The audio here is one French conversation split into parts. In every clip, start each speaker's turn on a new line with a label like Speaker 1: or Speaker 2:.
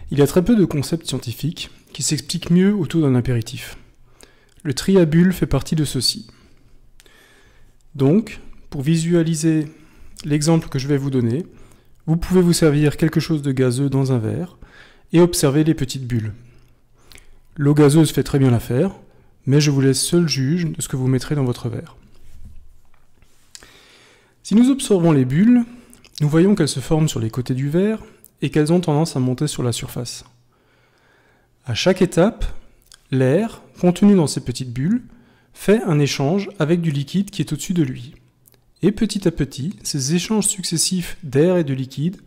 Speaker 1: Il y a très peu de concepts scientifiques qui s'expliquent mieux autour d'un impératif. Le tri à bulles fait partie de ceux-ci. Donc, pour visualiser l'exemple que je vais vous donner, vous pouvez vous servir quelque chose de gazeux dans un verre et observer les petites bulles. L'eau gazeuse fait très bien l'affaire, mais je vous laisse seul juge de ce que vous mettrez dans votre verre. Si nous observons les bulles, nous voyons qu'elles se forment sur les côtés du verre et qu'elles ont tendance à monter sur la surface. À chaque étape, l'air, contenu dans ces petites bulles, fait un échange avec du liquide qui est au-dessus de lui. Et petit à petit, ces échanges successifs d'air et de liquide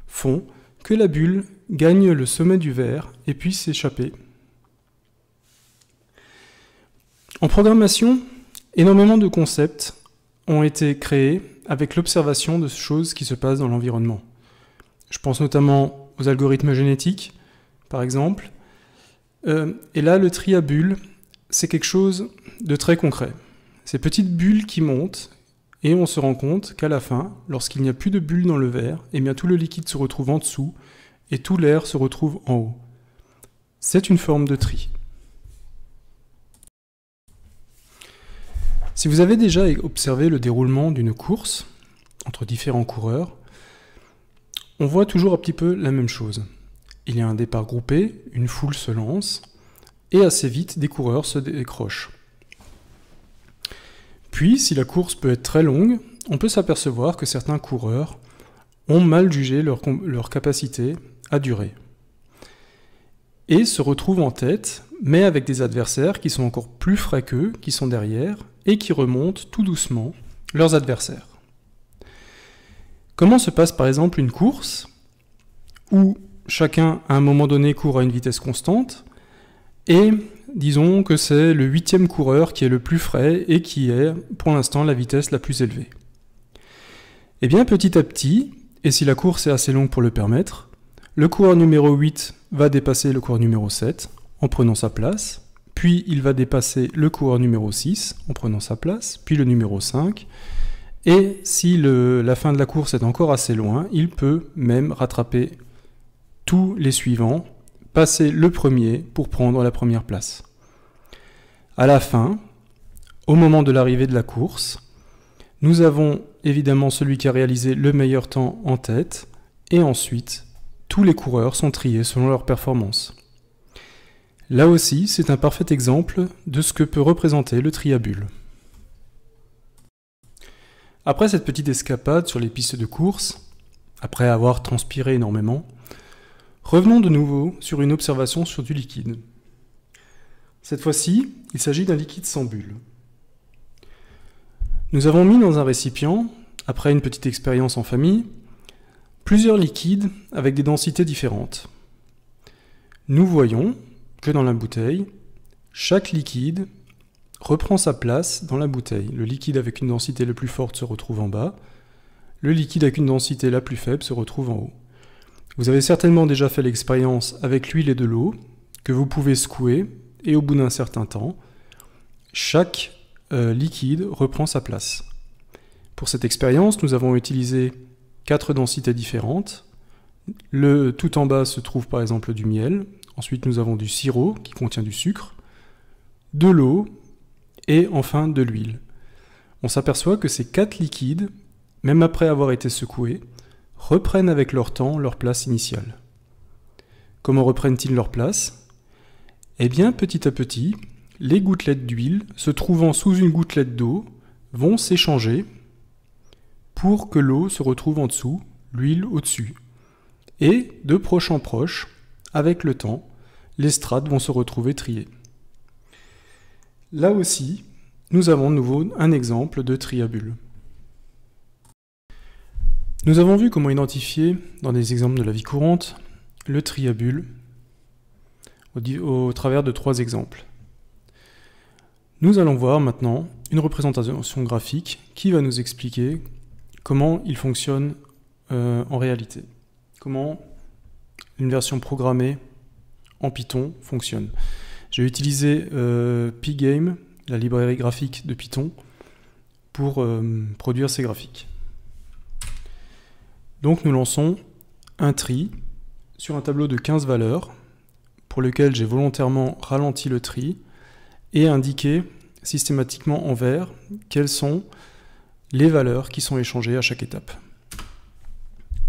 Speaker 1: font que la bulle gagne le sommet du verre et puisse s'échapper. En programmation, énormément de concepts ont été créés avec l'observation de choses qui se passent dans l'environnement. Je pense notamment aux algorithmes génétiques, par exemple. Et là, le tri à bulles, c'est quelque chose de très concret. Ces petites bulles qui montent, et on se rend compte qu'à la fin, lorsqu'il n'y a plus de bulles dans le verre, eh bien tout le liquide se retrouve en dessous, et tout l'air se retrouve en haut. C'est une forme de tri. Si vous avez déjà observé le déroulement d'une course entre différents coureurs, on voit toujours un petit peu la même chose. Il y a un départ groupé, une foule se lance, et assez vite, des coureurs se décrochent. Puis, si la course peut être très longue, on peut s'apercevoir que certains coureurs ont mal jugé leur capacité à durer, et se retrouvent en tête, mais avec des adversaires qui sont encore plus frais qu'eux, qui sont derrière, et qui remontent tout doucement leurs adversaires. Comment se passe par exemple une course où chacun à un moment donné court à une vitesse constante et disons que c'est le 8e coureur qui est le plus frais et qui est pour l'instant la vitesse la plus élevée. Et bien petit à petit, et si la course est assez longue pour le permettre, le coureur numéro 8 va dépasser le coureur numéro 7 en prenant sa place, puis il va dépasser le coureur numéro 6 en prenant sa place, puis le numéro 5, et si la fin de la course est encore assez loin, il peut même rattraper tous les suivants, passer le premier pour prendre la première place. À la fin, au moment de l'arrivée de la course, nous avons évidemment celui qui a réalisé le meilleur temps en tête, et ensuite, tous les coureurs sont triés selon leur performance. Là aussi, c'est un parfait exemple de ce que peut représenter le tri à bulles. Après cette petite escapade sur les pistes de course, après avoir transpiré énormément, revenons de nouveau sur une observation sur du liquide. Cette fois-ci, il s'agit d'un liquide sans bulle. Nous avons mis dans un récipient, après une petite expérience en famille, plusieurs liquides avec des densités différentes. Nous voyons que dans la bouteille, chaque liquide reprend sa place dans la bouteille. Le liquide avec une densité la plus forte se retrouve en bas, le liquide avec une densité la plus faible se retrouve en haut. Vous avez certainement déjà fait l'expérience avec l'huile et de l'eau, que vous pouvez secouer, et au bout d'un certain temps, chaque liquide reprend sa place. Pour cette expérience, nous avons utilisé 4 densités différentes. Tout en bas se trouve par exemple du miel, ensuite nous avons du sirop qui contient du sucre, de l'eau, et enfin de l'huile. On s'aperçoit que ces 4 liquides, même après avoir été secoués, reprennent avec leur temps leur place initiale. Comment reprennent-ils leur place? Eh bien, petit à petit, les gouttelettes d'huile, se trouvant sous une gouttelette d'eau, vont s'échanger pour que l'eau se retrouve en dessous, l'huile au-dessus. Et, de proche en proche, avec le temps, les strates vont se retrouver triées. Là aussi, nous avons de nouveau un exemple de tri à bulles. Nous avons vu comment identifier, dans des exemples de la vie courante, le tri à bulles au travers de 3 exemples. Nous allons voir maintenant une représentation graphique qui va nous expliquer comment il fonctionne en réalité, comment une version programmée en Python fonctionne. J'ai utilisé Pygame, la librairie graphique de Python, pour produire ces graphiques. Donc nous lançons un tri sur un tableau de 15 valeurs, pour lequel j'ai volontairement ralenti le tri, et indiqué systématiquement en vert quelles sont les valeurs qui sont échangées à chaque étape.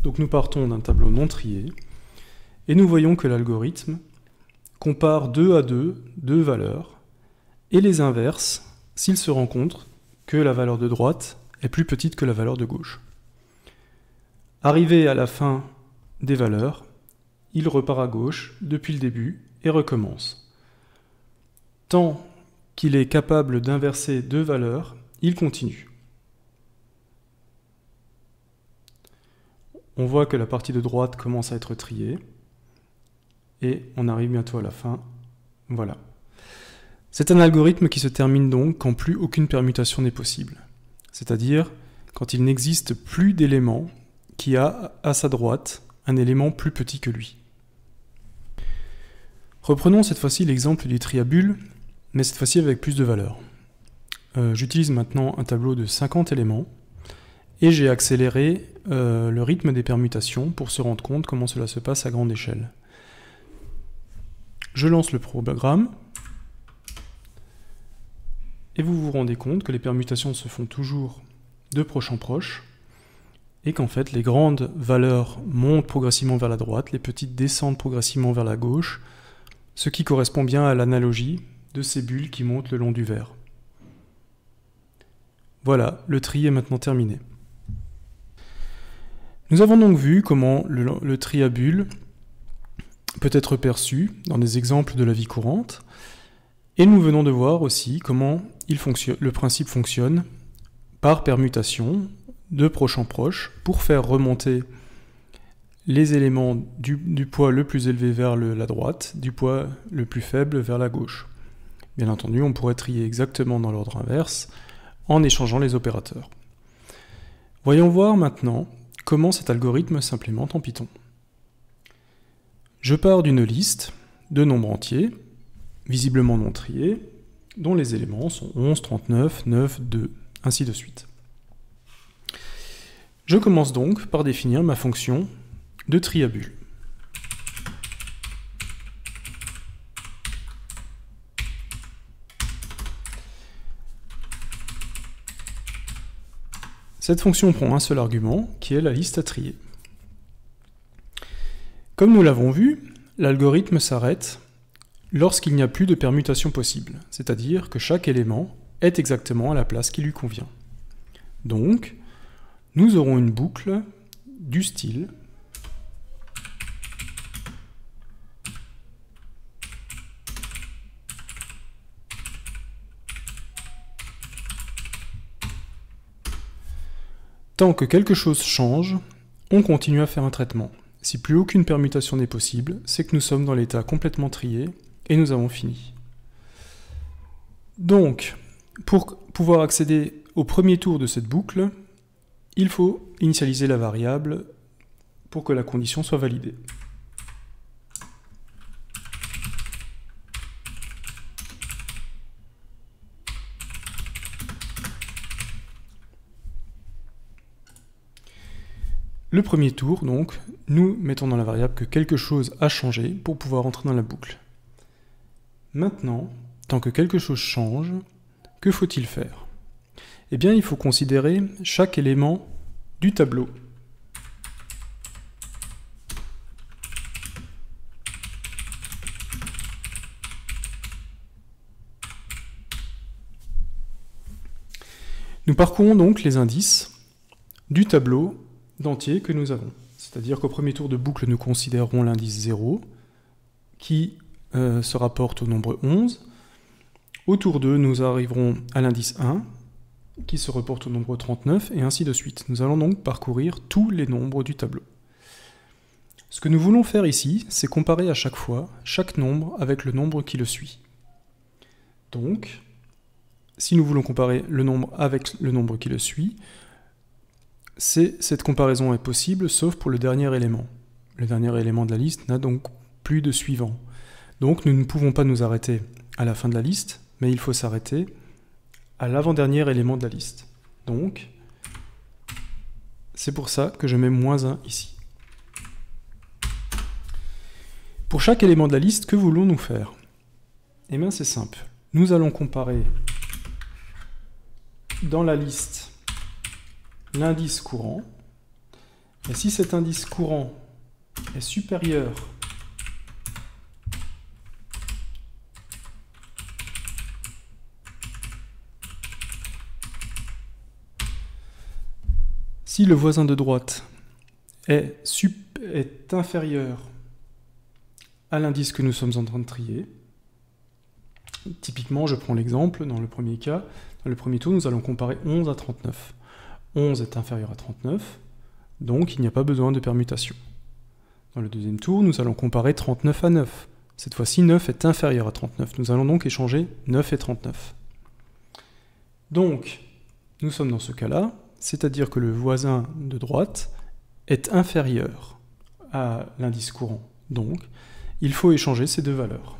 Speaker 1: Donc nous partons d'un tableau non trié, et nous voyons que l'algorithme compare 2 à 2 deux valeurs, et les inverse s'il se rend compte que la valeur de droite est plus petite que la valeur de gauche. Arrivé à la fin des valeurs, il repart à gauche depuis le début et recommence. Tant qu'il est capable d'inverser deux valeurs, il continue. On voit que la partie de droite commence à être triée et on arrive bientôt à la fin. Voilà. C'est un algorithme qui se termine donc quand plus aucune permutation n'est possible, c'est-à-dire quand il n'existe plus d'élément qui a à sa droite un élément plus petit que lui. Reprenons cette fois-ci l'exemple du tri à bulles, mais cette fois-ci avec plus de valeurs. J'utilise maintenant un tableau de 50 éléments et j'ai accéléré le rythme des permutations pour se rendre compte comment cela se passe à grande échelle. Je lance le programme et vous vous rendez compte que les permutations se font toujours de proche en proche et qu'en fait les grandes valeurs montent progressivement vers la droite, les petites descendent progressivement vers la gauche, ce qui correspond bien à l'analogie de ces bulles qui montent le long du verre. Voilà, le tri est maintenant terminé. Nous avons donc vu comment le tri à bulles peut être perçu dans des exemples de la vie courante, et nous venons de voir aussi comment le principe fonctionne par permutation, de proche en proche, pour faire remonter les éléments du poids le plus élevé vers la droite, du poids le plus faible vers la gauche. Bien entendu, on pourrait trier exactement dans l'ordre inverse, en échangeant les opérateurs. Voyons voir maintenant comment cet algorithme s'implémente en Python. Je pars d'une liste de nombres entiers, visiblement non triés, dont les éléments sont 11, 39, 9, 2, ainsi de suite. Je commence donc par définir ma fonction de tri à bulles. Cette fonction prend un seul argument, qui est la liste à trier. Comme nous l'avons vu, l'algorithme s'arrête lorsqu'il n'y a plus de permutation possible, c'est-à-dire que chaque élément est exactement à la place qui lui convient. Donc, nous aurons une boucle du style tant que quelque chose change, on continue à faire un traitement. Si plus aucune permutation n'est possible, c'est que nous sommes dans l'état complètement trié et nous avons fini. Donc, pour pouvoir accéder au premier tour de cette boucle, il faut initialiser la variable pour que la condition soit validée. Le premier tour, donc, nous mettons dans la variable que quelque chose a changé pour pouvoir entrer dans la boucle. Maintenant, tant que quelque chose change, que faut-il faire? Eh bien, il faut considérer chaque élément du tableau. Nous parcourons donc les indices du tableau d'entier que nous avons. C'est-à-dire qu'au premier tour de boucle, nous considérons l'indice 0, qui se rapporte au nombre 11. Au tour 2, nous arriverons à l'indice 1, qui se rapporte au nombre 39, et ainsi de suite. Nous allons donc parcourir tous les nombres du tableau. Ce que nous voulons faire ici, c'est comparer à chaque fois chaque nombre avec le nombre qui le suit. Donc, si nous voulons comparer le nombre avec le nombre qui le suit, cette comparaison est possible, sauf pour le dernier élément. Le dernier élément de la liste n'a donc plus de suivant. Donc nous ne pouvons pas nous arrêter à la fin de la liste, mais il faut s'arrêter à l'avant-dernier élément de la liste. Donc, c'est pour ça que je mets -1 ici. Pour chaque élément de la liste, que voulons-nous faire? Eh bien, c'est simple. Nous allons comparer dans la liste l'indice courant. Et si cet indice courant est supérieur si le voisin de droite est inférieur à l'indice que nous sommes en train de trier, typiquement, je prends l'exemple, dans le premier cas, dans le premier tour, nous allons comparer 11 à 39. 11 est inférieur à 39, donc il n'y a pas besoin de permutation. Dans le deuxième tour, nous allons comparer 39 à 9. Cette fois-ci, 9 est inférieur à 39. Nous allons donc échanger 9 et 39. Donc, nous sommes dans ce cas-là, c'est-à-dire que le voisin de droite est inférieur à l'indice courant. Donc, il faut échanger ces deux valeurs.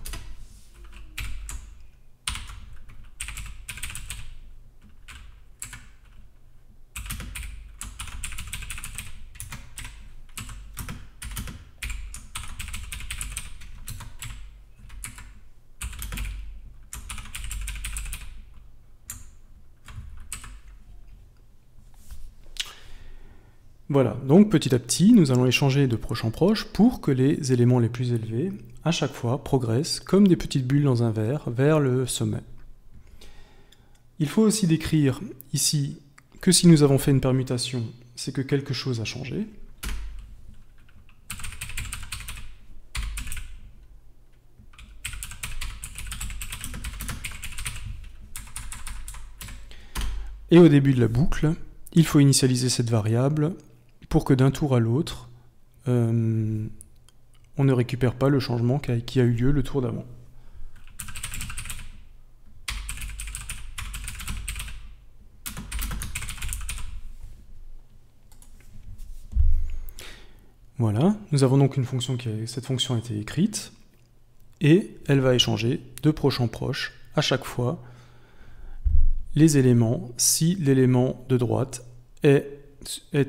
Speaker 1: Voilà, donc petit à petit, nous allons échanger de proche en proche pour que les éléments les plus élevés, à chaque fois, progressent comme des petites bulles dans un verre vers le sommet. Il faut aussi décrire ici que si nous avons fait une permutation, c'est que quelque chose a changé. Et au début de la boucle, il faut initialiser cette variable pour que d'un tour à l'autre, on ne récupère pas le changement qui a eu lieu le tour d'avant. Voilà, nous avons donc une fonction cette fonction a été écrite, et elle va échanger de proche en proche, à chaque fois, les éléments si l'élément de droite est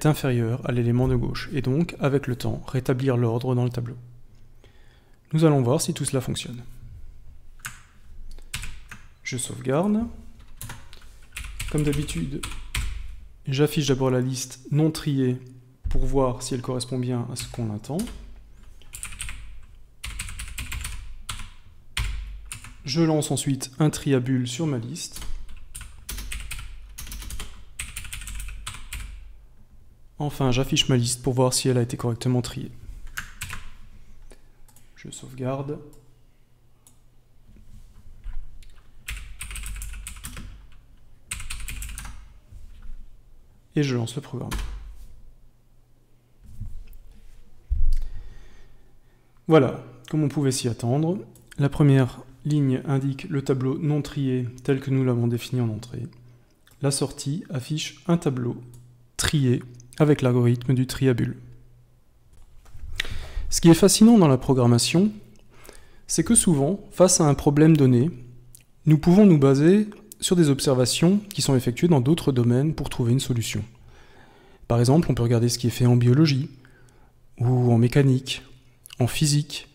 Speaker 1: inférieur à l'élément de gauche, et donc, avec le temps, rétablir l'ordre dans le tableau. Nous allons voir si tout cela fonctionne. Je sauvegarde. Comme d'habitude, j'affiche d'abord la liste non triée pour voir si elle correspond bien à ce qu'on attend. Je lance ensuite un tri à bulles sur ma liste. Enfin, j'affiche ma liste pour voir si elle a été correctement triée. Je sauvegarde. Et je lance le programme. Voilà, comme on pouvait s'y attendre, la première ligne indique le tableau non trié tel que nous l'avons défini en entrée. La sortie affiche un tableau trié avec l'algorithme du tri à bulles. Ce qui est fascinant dans la programmation, c'est que souvent, face à un problème donné, nous pouvons nous baser sur des observations qui sont effectuées dans d'autres domaines pour trouver une solution. Par exemple, on peut regarder ce qui est fait en biologie, ou en mécanique, en physique,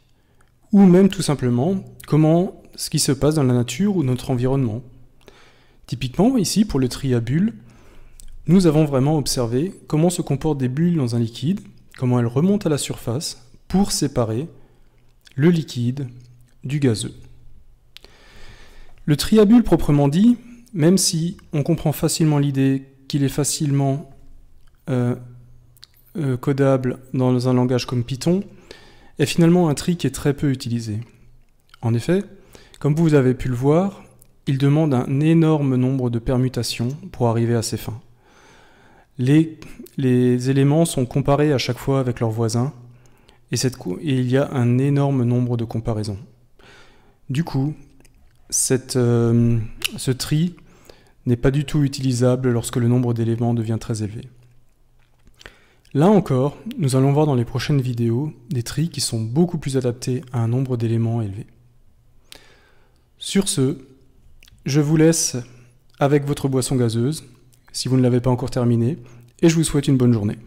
Speaker 1: ou même tout simplement ce qui se passe dans la nature ou notre environnement. Typiquement, ici, pour le tri à bulles, nous avons vraiment observé comment se comportent des bulles dans un liquide, comment elles remontent à la surface pour séparer le liquide du gazeux. Le tri à bulles proprement dit, même si on comprend facilement l'idée qu'il est facilement codable dans un langage comme Python, est finalement un tri qui est très peu utilisé. En effet, comme vous avez pu le voir, il demande un énorme nombre de permutations pour arriver à ses fins. Les éléments sont comparés à chaque fois avec leurs voisins, et il y a un énorme nombre de comparaisons. Du coup, ce tri n'est pas du tout utilisable lorsque le nombre d'éléments devient très élevé. Là encore, nous allons voir dans les prochaines vidéos des tris qui sont beaucoup plus adaptés à un nombre d'éléments élevé. Sur ce, je vous laisse avec votre boisson gazeuse, si vous ne l'avez pas encore terminée, et je vous souhaite une bonne journée.